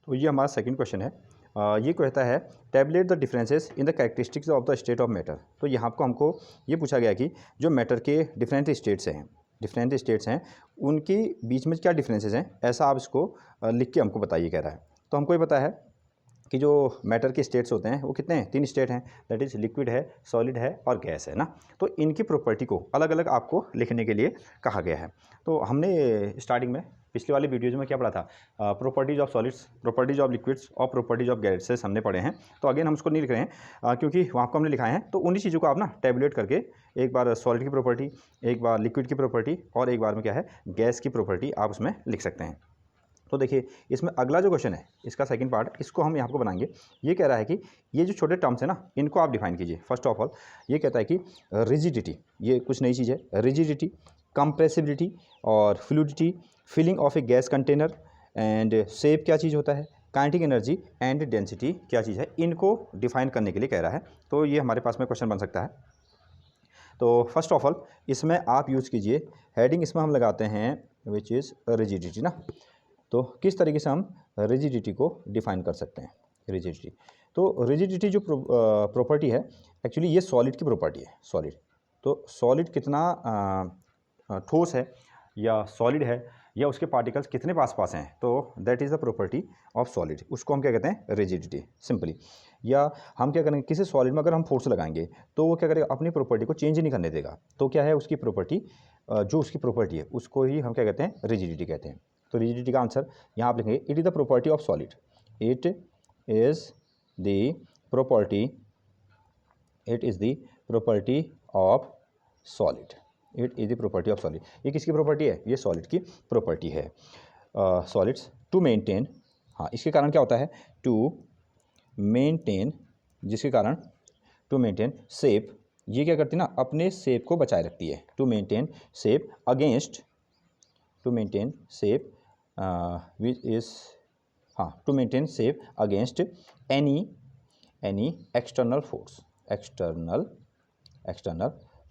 तो ये हमारा सेकंड क्वेश्चन है। ये कहता है tablet the differences in the characteristics of the state of matter. तो यहाँ को हमको ये पूछा गया कि जो मैटर के डिफरेंट स्टेट्स हैं उनके बीच में क्या डिफरेंसेस हैं, ऐसा आप इसको लिख के हमको बताइए कह रहा है। तो हमको ये पता है कि जो मैटर के स्टेट्स होते हैं वो कितने हैं, 3 स्टेट हैं, दैट इज़ लिक्विड है, सॉलिड है और गैस है ना। तो इनकी प्रॉपर्टी को अलग अलग आपको लिखने के लिए कहा गया है। तो हमने स्टार्टिंग में पिछले वाले वीडियोज़ में क्या पढ़ा था, properties of solids, properties of liquids और प्रॉपर्टीज़ ऑफ गैसेस हमने पढ़े हैं। तो अगेन हम उसको नहीं लिख रहे हैं क्योंकि वहाँ को हमने लिखाए हैं। तो उन्हीं चीज़ों को आप ना टैबुलेट करके एक बार सॉलिड की प्रॉपर्टी, एक बार लिक्विड की प्रॉपर्टी और एक बार में क्या है गैस की प्रॉपर्टी आप उसमें लिख सकते हैं। तो देखिए इसमें अगला जो क्वेश्चन है इसका सेकंड पार्ट, इसको हम यहाँ को बनाएंगे। ये कह रहा है कि ये जो छोटे टर्म्स है ना इनको आप डिफाइन कीजिए। फर्स्ट ऑफ ऑल ये कहता है कि रिजिडिटी, ये कुछ नई चीज़ है, रिजिडिटी, कंप्रेसिबिलिटी और fluidity, filling of a gas container and shape क्या चीज़ होता है, काइनेटिक एनर्जी एंड डेंसिटी क्या चीज़ है, इनको डिफाइन करने के लिए कह रहा है। तो ये हमारे पास में क्वेश्चन बन सकता है। तो फर्स्ट ऑफ ऑल इसमें आप यूज़ कीजिए हेडिंग, इसमें हम लगाते हैं विच इज़ रिजिडिटी ना। तो किस तरीके से हम रिजिडिटी को डिफाइन कर सकते हैं, रिजिडिटी। तो रिजिडिटी जो प्रॉपर्टी है एक्चुअली ये सॉलिड की प्रॉपर्टी है, सॉलिड। तो सॉलिड कितना ठोस है या सॉलिड है या उसके पार्टिकल्स कितने पास हैं, तो that is the property of solid. उसको हम क्या कहते हैं, रिजिडिटी सिंपली। या हम क्या करेंगे, किसी सॉलिड में अगर हम फोर्स लगाएंगे तो वो क्या करेगा, अपनी प्रॉपर्टी को चेंज नहीं करने देगा। तो क्या है उसकी प्रॉपर्टी, जो उसकी प्रॉपर्टी है उसको ही हम क्या कहते हैं, रिजिडिटी कहते हैं। तो रिजिडिटी का आंसर यहाँ आप लिखेंगे, it is the property of solid, it is the property, it is the property of solid, it is the property of solid. ये किसकी प्रॉपर्टी है, ये सॉलिड की प्रॉपर्टी है। सॉलिड्स टू मेंटेन, हाँ इसके कारण क्या होता है, टू मेंटेन, जिसके कारण टू मेंटेन शेप, ये क्या करती है ना, अपने शेप को बचाए रखती है। To maintain shape against, to maintain shape which is, हाँ to maintain shape against any external force, external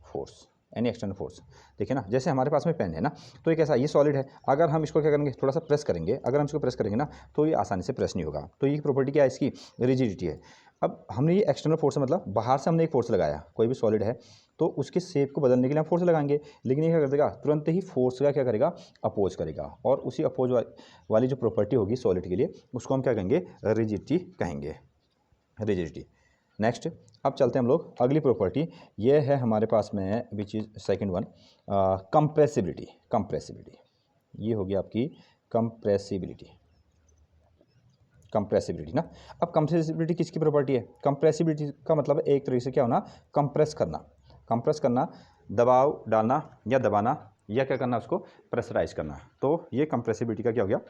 force, any external force. देखिए ना, जैसे हमारे पास में पेन है ना, तो एक ऐसा, ये सॉलिड है, अगर हम इसको क्या करेंगे, थोड़ा सा प्रेस करेंगे, अगर हम इसको प्रेस करेंगे ना तो ये आसानी से प्रेस नहीं होगा। तो ये प्रॉपर्टी क्या है इसकी, रिजिडिटी है। अब हमने ये एक्सटर्नल फोर्स मतलब बाहर से हमने एक फोर्स लगाया, कोई भी सॉलिड है तो उसके शेप को बदलने के लिए हम फोर्स लगाएंगे, लेकिन ये क्या कर देगा, तुरंत ही फोर्स का क्या करेगा, अपोज करेगा। और उसी अपोज वाली जो प्रॉपर्टी होगी सॉलिड के लिए उसको हम क्या कहेंगे, रिजिडिटी कहेंगे, रिजिडिटी। नेक्स्ट अब चलते हैं हम लोग अगली प्रॉपर्टी, ये है हमारे पास में which is second one, compressibility. Compressibility ये होगी आपकी कंप्रेसिबिलिटी, कंप्रेसिबिलिटी ना। अब कंप्रेसिबिलिटी किसकी प्रॉपर्टी है, कंप्रेसिबिलिटी का मतलब एक तरीके से क्या होना, कंप्रेस करना, कंप्रेस करना, दबाव डालना या दबाना या क्या करना, उसको प्रेशराइज करना। तो ये कंप्रेसिबिलिटी का क्या हो गया,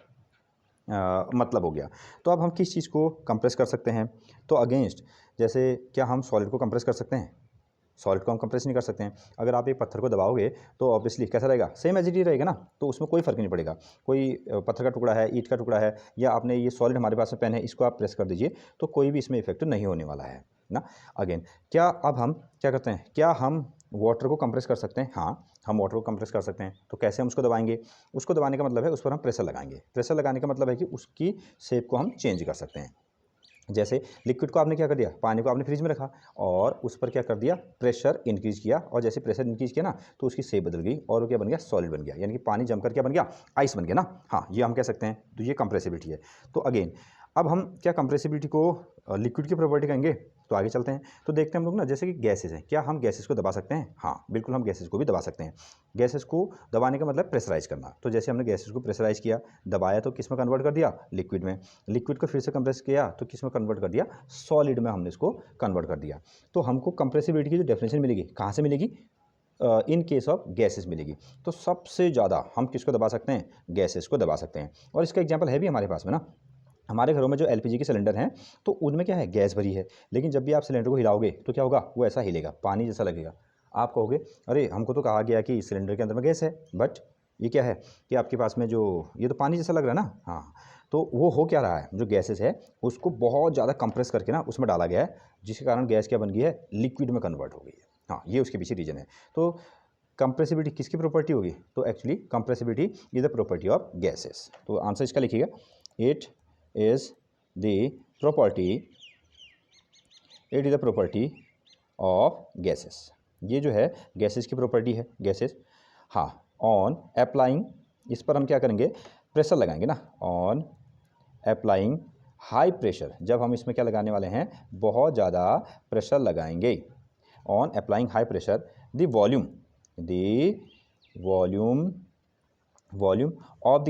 मतलब हो गया। तो अब हम किस चीज़ को कंप्रेस कर सकते हैं, तो अगेंस्ट, जैसे क्या हम सॉलिड को कंप्रेस कर सकते हैं, सॉलिड को हम कंप्रेस नहीं कर सकते हैं। अगर आप एक पत्थर को दबाओगे तो ऑब्वियसली कैसा रहेगा, सेम एज इट ही रहेगा ना, तो उसमें कोई फ़र्क नहीं पड़ेगा। कोई पत्थर का टुकड़ा है, ईंट का टुकड़ा है, या आपने ये सॉलिड हमारे पास में पेन है, इसको आप प्रेस कर दीजिए तो कोई भी इसमें इफेक्ट नहीं होने वाला है ना। अगेन क्या अब हम क्या करते हैं, क्या हम वाटर को कंप्रेस कर सकते हैं, हाँ हम वाटर को कंप्रेस कर सकते हैं। तो कैसे हम उसको दबाएंगे, उसको दबाने का मतलब है उस पर हम प्रेशर लगाएंगे। प्रेशर लगाने का मतलब है कि उसकी शेप को हम चेंज कर सकते हैं। जैसे लिक्विड को आपने क्या कर दिया, पानी को आपने फ्रिज में रखा और उस पर क्या कर दिया, प्रेशर इंक्रीज किया, और जैसे प्रेशर इंक्रीज किया ना तो उसकी शेप बदल गई और वो क्या बन गया, सॉलिड बन गया, यानी कि पानी जमकर क्या बन गया, आइस बन गया ना। हाँ ये हम कह सकते हैं, तो ये कंप्रेसिबिलिटी है। तो अगेन अब हम क्या कंप्रेसिबिलिटी को लिक्विड की प्रॉपर्टी कहेंगे। तो आगे चलते हैं तो देखते हैं हम लोग ना, जैसे कि गैसेस हैं, क्या हम गैसेस को दबा सकते हैं, हाँ बिल्कुल हम गैसेस को भी दबा सकते हैं। गैसेस को दबाने का मतलब प्रेशराइज करना। तो जैसे हमने गैसेस को प्रेशराइज किया, दबाया तो किस में कन्वर्ट कर दिया, लिक्विड में, लिक्विड को फिर से कंप्रेस किया तो किस में कन्वर्ट कर दिया, सॉलिड में हमने इसको कन्वर्ट कर दिया। तो हमको कंप्रेसिबिलिटी की जो डेफिनेशन मिलेगी, कहाँ से मिलेगी, इन केस ऑफ गैसेस मिलेगी। तो सबसे ज़्यादा हम किसको दबा सकते हैं, गैसेस को दबा सकते हैं। और इसका एग्जाम्पल है भी हमारे पास में ना, हमारे घरों में जो एलपीजी के सिलेंडर हैं तो उनमें क्या है, गैस भरी है, लेकिन जब भी आप सिलेंडर को हिलाओगे तो क्या होगा, वो ऐसा हिलेगा, पानी जैसा लगेगा। आप कहोगे अरे हमको तो कहा गया कि सिलेंडर के अंदर में गैस है, बट ये क्या है कि आपके पास में जो ये तो पानी जैसा लग रहा है ना। हाँ तो वो हो क्या रहा है, जो गैसेस है उसको बहुत ज़्यादा कंप्रेस करके ना उसमें डाला गया है, जिसके कारण गैस क्या बन गई है, लिक्विड में कन्वर्ट हो गई है। हाँ ये उसके पीछे रीजन है। तो कंप्रेसिबिलिटी किसकी प्रॉपर्टी होगी, तो actually compressibility is the property of gases. तो आंसर इसका लिखिएगा, it is the property of gases. ये जो है गैसेस की प्रॉपर्टी है, गैसेस। हाँ, ऑन अप्लाइंग, इस पर हम क्या करेंगे, प्रेशर लगाएंगे ना। ऑन अप्लाइंग हाई प्रेशर, जब हम इसमें क्या लगाने वाले हैं, बहुत ज़्यादा प्रेशर लगाएंगे। On applying high pressure the volume of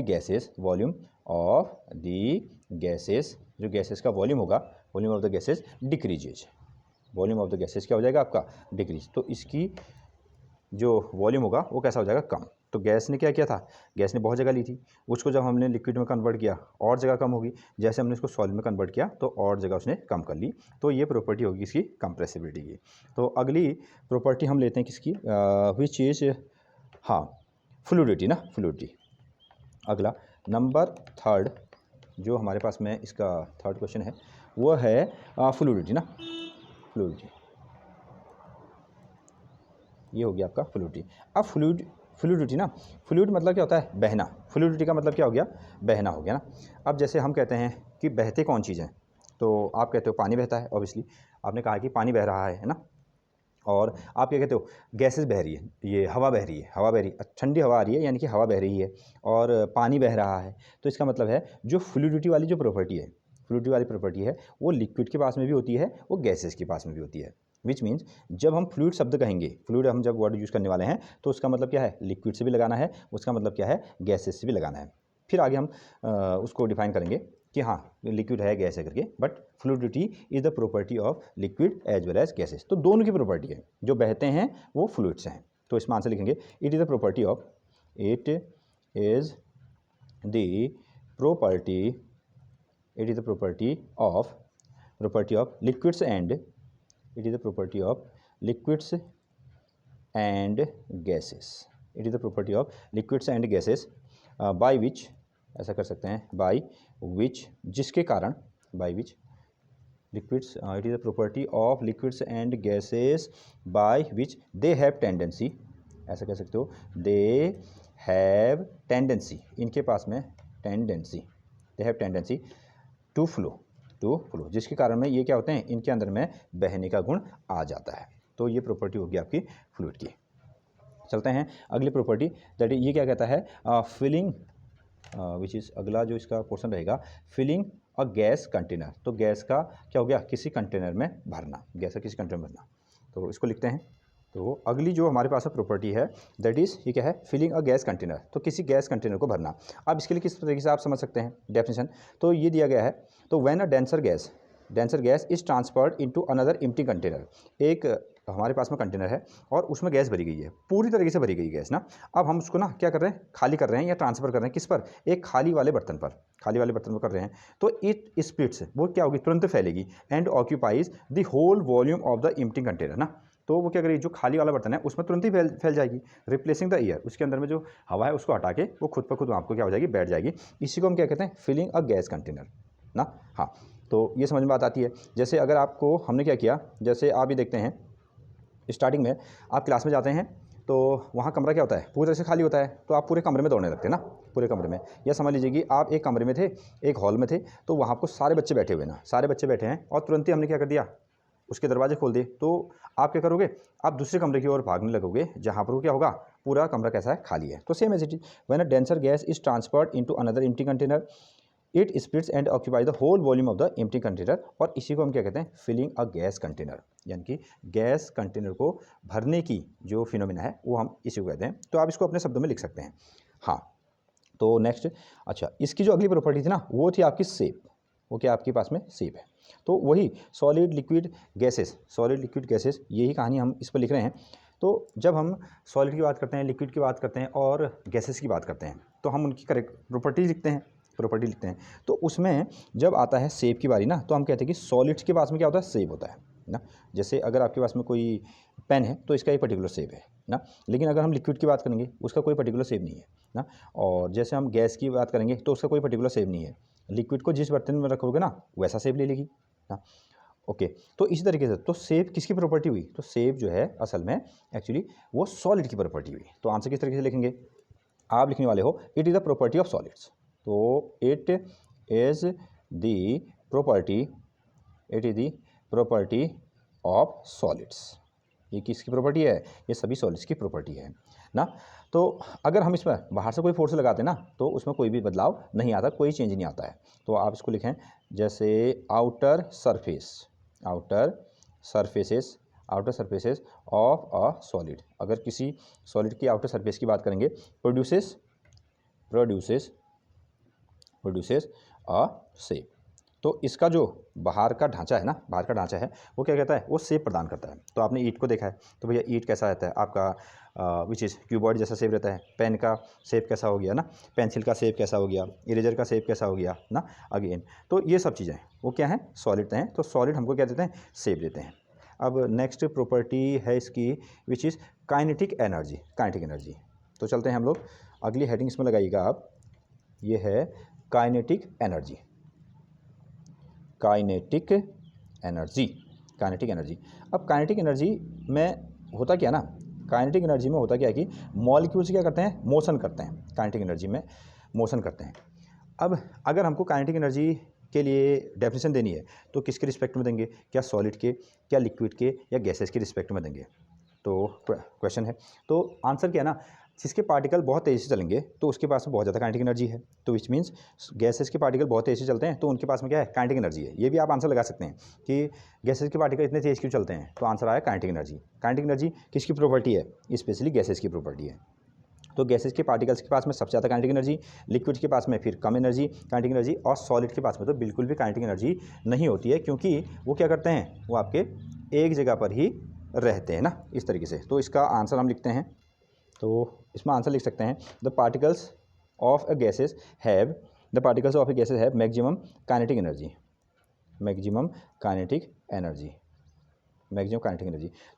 the gases, जो गैसेस का वॉल्यूम होगा, volume of the gases decreases. Volume of the gases क्या हो जाएगा आपका, डिक्रीज। तो इसकी जो वॉल्यूम होगा वो कैसा हो जाएगा, कम। तो गैस ने क्या किया था, गैस ने बहुत जगह ली थी, उसको जब हमने लिक्विड में कन्वर्ट किया और जगह कम होगी। जैसे हमने इसको सॉलिड में कन्वर्ट किया तो और जगह उसने कम कर ली। तो ये प्रॉपर्टी होगी इसकी कंप्रेसिबिलिटी की। तो अगली प्रॉपर्टी हम लेते हैं किसकी, विच इज, हाँ, फ्लूइडिटी ना, फ्लूइडिटी। अगला नंबर थर्ड जो हमारे पास में इसका थर्ड क्वेश्चन है वो है फ्लूइडिटी ना, फ्लूइडिटी। ये हो गया आपका फ्लूइडिटी। अब फ्लूइडिटी ना, फ्लूइड मतलब क्या होता है, बहना। फ्लूइडिटी का मतलब क्या हो गया, बहना हो गया ना। अब जैसे हम कहते हैं कि बहते कौन चीज़ हैं, तो आप कहते हो पानी बहता है, ऑब्वियसली आपने कहा कि पानी बह रहा है ना। और आप क्या कहते हो, गैसेस बह रही है, ये हवा बह रही है, हवा बह रही है, ठंडी हवा आ रही है, यानी कि हवा बह रही है, और पानी बह रहा है। तो इसका मतलब है जो फ्लूइडिटी वाली जो प्रॉपर्टी है, फ्लूइडिटी वाली प्रॉपर्टी है, वो लिक्विड के पास में भी होती है, वो गैसेस के पास में भी होती है। विच मीन्स जब हम फ्लूइड शब्द कहेंगे, फ्लूइड हम जब वर्ड यूज़ करने वाले हैं, तो उसका मतलब क्या है, लिक्विड से भी लगाना है, उसका मतलब क्या है, गैसेस से भी लगाना है। फिर आगे हम उसको डिफाइन करेंगे कि हाँ लिक्विड है, गैस है करके। But fluidity is the property of liquid as well as gases. तो दोनों की प्रॉपर्टी है, जो बहते हैं वो फ्लूइड से हैं। तो इसमें आंसर लिखेंगे, it is the property of, it is the property, it is the property of liquids and, it is the property of liquids and gases, it is the property of liquids and gases by which, ऐसा कर सकते हैं, by which, जिसके कारण, by which liquids, it is the property of liquids and gases by which they have tendency, ऐसा कह सकते हो, दे हैव टेंडेंसी, इनके पास में tendency, they have tendency to flow, जिसके कारण में ये क्या होते हैं, इनके अंदर में बहने का गुण आ जाता है। तो ये प्रॉपर्टी होगी आपकी फ्लूइड की। चलते हैं अगली प्रॉपर्टी, दैट ये क्या कहता है, फिलिंग, विच इज़, अगला जो इसका पोर्शन रहेगा, फिलिंग अ गैस कंटेनर। तो गैस का क्या हो गया, किसी कंटेनर में भरना, गैस का किसी कंटेनर में भरना। तो इसको लिखते हैं। तो अगली जो हमारे पास प्रॉपर्टी है दैट इज़, ये क्या है, फिलिंग अ गैस कंटेनर। तो किसी गैस कंटेनर को भरना। अब इसके लिए किस तरीके से आप समझ सकते हैं डेफिनेशन, तो ये दिया गया है। तो when a denser gas is transferred into another empty container. एक हमारे पास में कंटेनर है और उसमें गैस भरी गई है, पूरी तरीके से भरी गई गैस ना। अब हम उसको ना क्या कर रहे हैं, खाली कर रहे हैं या ट्रांसफ़र कर रहे हैं, किस पर, एक खाली वाले बर्तन पर, खाली वाले बर्तन पर कर रहे हैं। तो इट स्प्लिट्स, वो क्या होगी, तुरंत फैलेगी, and occupies the whole volume of the empty container ना। तो वो क्या करेगी, जो खाली वाला बर्तन है उसमें तुरंत ही फैल जाएगी, रिप्लेसिंग द एयर। उसके अंदर में जो हवा है उसको हटा के वो खुद ब खुद आपको क्या हो जाएगी, बैठ जाएगी। इसी को हम क्या कहते हैं, फिलिंग अ गैस कंटेनर ना। हाँ, तो ये समझ में बात आती है। जैसे अगर आपको हमने क्या किया, जैसे आप ये देखते हैं स्टार्टिंग में आप क्लास में जाते हैं तो वहाँ कमरा क्या होता है, पूरी तरह से खाली होता है। तो आप पूरे कमरे में दौड़ने लगते हैं ना, पूरे कमरे में। या समझ लीजिए कि आप एक कमरे में थे, एक हॉल में थे, तो वहाँ आपको सारे बच्चे बैठे हुए ना, सारे बच्चे बैठे हैं, और तुरंत ही हमने क्या कर दिया, उसके दरवाजे खोल दिए। तो आप क्या करोगे, आप दूसरे कमरे की ओर भागने लगोगे, जहाँ पर वो क्या होगा, पूरा कमरा कैसा है, खाली है। तो same as it is, when a denser gas is transferred into another empty container, it splits and occupy the whole volume of the empty container. और इसी को हम क्या कहते हैं, फिलिंग अ गैस कंटेनर, यानी कि गैस कंटेनर को भरने की जो फिनोमिना है वो हम इसी को कहते हैं। तो आप इसको अपने शब्दों में लिख सकते हैं। हाँ, तो नेक्स्ट, अच्छा, इसकी जो अगली प्रॉपर्टी थी ना, वो थी आपकी शेप। वो क्या आपके पास में शेप है। तो वही solid liquid gases, solid liquid gases, यही कहानी हम इस पर लिख रहे हैं। तो जब हम सॉलिड की बात करते हैं, लिक्विड की बात करते हैं और गैसेस की बात करते हैं, तो हम उनकी करेक्ट प्रॉपर्टी लिखते हैं, तो उसमें जब आता है शेप की बारी ना, तो हम कहते हैं कि सॉलिड्स के पास में क्या होता है, शेप होता है ना। जैसे अगर आपके पास में कोई पेन है तो इसका एक पर्टिकुलर शेप है ना, लेकिन अगर हम लिक्विड की बात करेंगे उसका कोई पर्टिकुलर शेप नहीं है ना। और जैसे हम गैस की बात करेंगे तो उसका कोई पर्टिकुलर शेप नहीं है। लिक्विड को जिस बर्तन में रखोगे ना वैसा शेप ले लेगी ना। ओके, तो इसी तरीके से तो शेप किसकी प्रॉपर्टी हुई, तो शेप जो है असल में एक्चुअली वो सॉलिड की प्रॉपर्टी हुई। तो आंसर किस तरीके से लिखेंगे, आप लिखने वाले हो, it is the property of solids. तो it is the property, it is the property of solids. ये किसकी प्रॉपर्टी है? ये सभी सॉलिड्स की प्रॉपर्टी है ना। तो अगर हम इसमें बाहर से कोई फोर्स लगाते हैं ना तो उसमें कोई भी बदलाव नहीं आता, कोई चेंज नहीं आता है। तो आप इसको लिखें जैसे outer surfaces of a solid. अगर किसी सॉलिड की आउटर सरफेस की बात करेंगे, प्रोड्यूसेस अ शेप। तो इसका जो बाहर का ढांचा है ना, बाहर का ढांचा है वो क्या कहता है? वो शेप प्रदान करता है। तो आपने ईंट को देखा है, तो भैया ईंट कैसा रहता है आपका? विच इज़ क्यूबॉइड जैसा शेप रहता है। पेन का शेप कैसा हो गया ना, पेंसिल का शेप कैसा हो गया, इरेजर का शेप कैसा हो गया ना, अगेन। तो ये सब चीज़ें वो क्या हैं? सॉलिड हैं। तो सॉलिड हमको क्या देते हैं? शेप देते हैं। अब नेक्स्ट प्रॉपर्टी है इसकी विच इज़ काइनेटिक एनर्जी। तो चलते हैं हम लोग, अगली हेडिंग इसमें लगाइएगा आप, ये है काइनेटिक एनर्जी। Kinetic energy. अब काइनेटिक एनर्जी में होता क्या ना, काइनेटिक एनर्जी में होता क्या है कि मॉलिक्यूल्स क्या करते हैं? मोशन करते हैं। काइनेटिक एनर्जी में मोशन करते हैं। अब अगर हमको काइनेटिक एनर्जी के लिए डेफिनेशन देनी है तो किसके रिस्पेक्ट में देंगे? क्या सॉलिड के, क्या लिक्विड के, या गैसेस के रिस्पेक्ट में देंगे? तो क्वेश्चन है। तो आंसर क्या है ना, जिसके पार्टिकल बहुत तेज़ी से चलेंगे तो उसके पास में बहुत ज़्यादा काइनेटिक एनर्जी है। तो विच मीन्स गैसेस के पार्टिकल बहुत तेज़ी से चलते हैं तो उनके पास में क्या है? काइनेटिक एनर्जी है। ये भी आप आंसर लगा सकते हैं कि गैसेस के पार्टिकल इतने तेज़ क्यों चलते हैं, तो आंसर आया काइनेटिक एनर्जी। काइनेटिक एनर्जी किसकी प्रॉपर्टी है? स्पेशली गैसेस की प्रॉपर्टी है। तो गैसेस के पार्टिकल्स के पास में सबसे ज़्यादा काइनेटिक एनर्जी, लिक्विड के पास में फिर कम एनर्जी काइनेटिक एनर्जी, और सॉलिड के पास में तो बिल्कुल भी काइनेटिक एनर्जी नहीं होती है, क्योंकि वो क्या करते हैं? वो आपके एक जगह पर ही रहते हैं ना, इस तरीके से। तो इसका आंसर हम लिखते हैं, तो इसमें आंसर लिख सकते हैं the particles of A gases have maximum kinetic energy.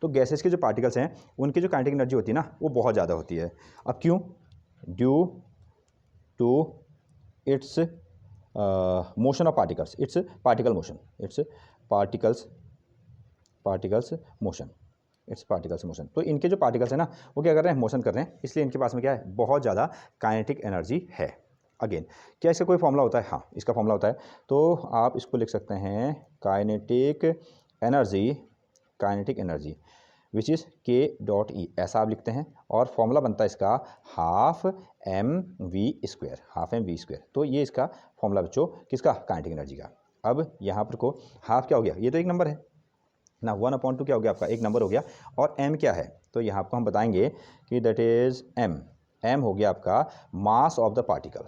तो गैसेस के जो पार्टिकल्स हैं उनकी जो काइनेटिक एनर्जी होती है ना वो बहुत ज़्यादा होती है। अब क्यों? Due to its motion of particles, its particles motion. तो इनके जो पार्टिकल्स हैं ना वो क्या कर रहे हैं? मोशन कर रहे हैं, इसलिए इनके पास में क्या है? बहुत ज़्यादा काइनेटिक एनर्जी है। अगेन, क्या इसका कोई फॉर्मूला होता है? हाँ, इसका फॉर्मूला होता है। तो आप इसको लिख सकते हैं kinetic energy which is K.E, ऐसा आप लिखते हैं, और फॉर्मूला बनता है इसका हाफ एम वी स्क्वायर। तो ये इसका फॉर्मूला बच्चों किसका? काइनेटिक एनर्जी का। अब यहाँ पर को हाफ क्या हो गया? ये तो एक नंबर है ना, 1/2 क्या हो गया आपका? एक नंबर हो गया। और m क्या है? तो यहाँ आपको हम बताएंगे कि दैट इज़ m हो गया आपका मास ऑफ द पार्टिकल।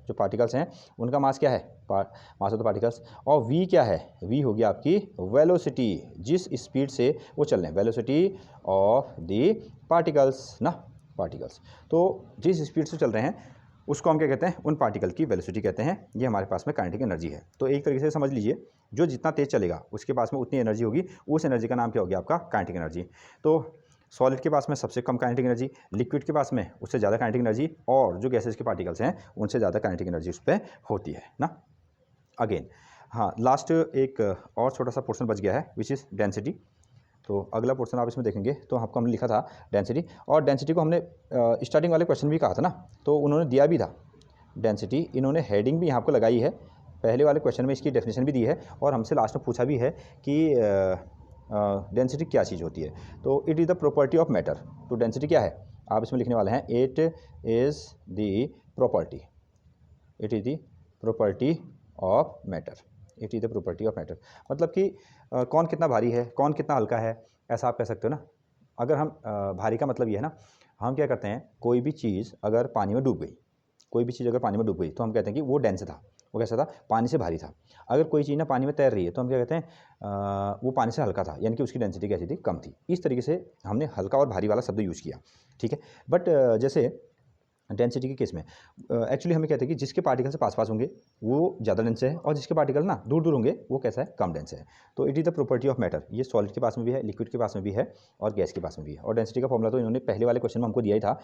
जो पार्टिकल्स हैं उनका मास क्या है? Mass of the particles. और v क्या है? v हो गया आपकी वेलोसिटी, जिस स्पीड से वो चल रहे हैं, वेलोसिटी ऑफ द पार्टिकल्स। तो जिस स्पीड से चल रहे हैं उसको हम क्या कहते हैं? उन पार्टिकल की वेलोसिटी कहते हैं। ये हमारे पास में काइनेटिक एनर्जी है। तो एक तरीके से समझ लीजिए, जो जितना तेज़ चलेगा उसके पास में उतनी एनर्जी होगी, उस एनर्जी का नाम क्या हो गया आपका? Kinetic energy. तो सॉलिड के पास में सबसे कम काइनेटिक एनर्जी, लिक्विड के पास में उससे ज़्यादा काइनेटिक एनर्जी, और जो गैसेस के पार्टिकल्स हैं उनसे ज़्यादा काइनेटिक एनर्जी उस पर होती है ना। अगेन, हाँ, लास्ट एक और छोटा सा पोर्शन बच गया है विच इज़ डेंसिटी। तो अगला पोर्शन आप इसमें देखेंगे तो आपको हमने लिखा था डेंसिटी, और डेंसिटी को हमने स्टार्टिंग वाले क्वेश्चन भी कहा था ना, तो उन्होंने दिया भी था डेंसिटी। इन्होंने हेडिंग भी यहाँ आपको लगाई है, पहले वाले क्वेश्चन में इसकी डेफिनेशन भी दी है, और हमसे लास्ट में पूछा भी है कि डेंसिटी क्या चीज़ होती है। तो it is the property of matter. तो डेंसिटी क्या है? आप इसमें लिखने वाले हैं it is the property of matter. मतलब कि कौन कितना भारी है, कौन कितना हल्का है, ऐसा आप कह सकते हो ना। अगर हम भारी का मतलब ये है ना, हम क्या करते हैं, कोई भी चीज़ अगर पानी में डूब गई तो हम कहते हैं कि वो डेंस था, वो कैसा था? पानी से भारी था। अगर कोई चीज़ ना पानी में तैर रही है तो हम क्या कहते हैं? वो पानी से हल्का था, यानी कि उसकी डेंसिटी कैसी थी? कम थी। इस तरीके से हमने हल्का और भारी वाला शब्द यूज़ किया, ठीक है। बट जैसे डेंसिटी के केस में एक्चुअली हमें कहते हैं कि जिसके पार्टिकल से पास होंगे वो ज़्यादा डेंस है, और जिसके पार्टिकल ना दूर होंगे वो कैसा है? कम डेंस है। तो it is the property of matter. ये सॉलिड के पास में भी है, लिक्विड के पास में भी है, और गैस के पास में भी है। और डेंसिटी का फॉर्मूला तो इन्होंने पहले वाले क्वेश्चन में हमको दिया ही था,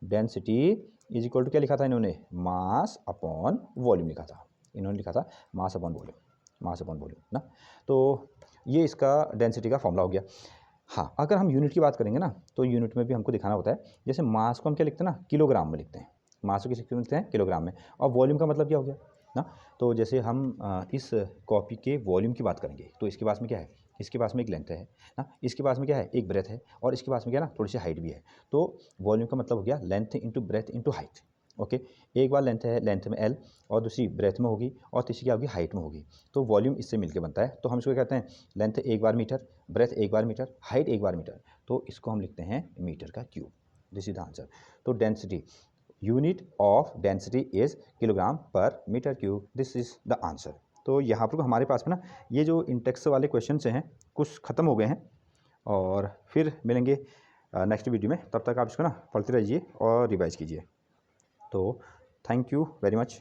डेंसिटी इज इक्वल टू क्या लिखा था इन्होंने? मास अपॉन वॉल्यूम लिखा था। मास अपॉन वॉल्यूम ना। तो ये इसका डेंसिटी का फॉर्मूला हो गया। हाँ, अगर हम यूनिट की बात करेंगे ना, तो यूनिट में भी हमको दिखाना होता है। जैसे मास को हम क्या लिखते हैं ना, किलोग्राम में लिखते हैं। मास को किस में लिखते हैं, किलोग्राम में। और वॉल्यूम का मतलब क्या हो गया ना, तो जैसे हम इस कॉपी के वॉल्यूम की बात करेंगे, तो इसके पास में क्या है, इसके पास में एक लेंथ है ना, इसके पास में क्या है, एक ब्रेथ है, और इसके पास में क्या है ना, थोड़ी सी हाइट भी है। तो वॉल्यूम का मतलब हो गया length into breadth into height. Okay, एक बार लेंथ है, लेंथ में एल, और दूसरी ब्रेथ में होगी, और तीसरी क्या होगी, हाइट में होगी। तो वॉल्यूम इससे मिलकर बनता है। तो हम इसको क्या कहते हैं, लेंथ एक बार मीटर, ब्रेथ एक बार मीटर, हाइट एक बार मीटर, तो इसको हम लिखते हैं मीटर का cube. This is the answer. तो density, unit of density is kilogram per metre cube, this is the answer. तो यहाँ पर हमारे पास में ना ये जो इंटेक्स वाले क्वेश्चन हैं कुछ ख़त्म हो गए हैं, और फिर मिलेंगे नेक्स्ट वीडियो में। तब तक आप इसको ना पढ़ते रहिए और रिवाइज कीजिए। तो थैंक यू वेरी मच।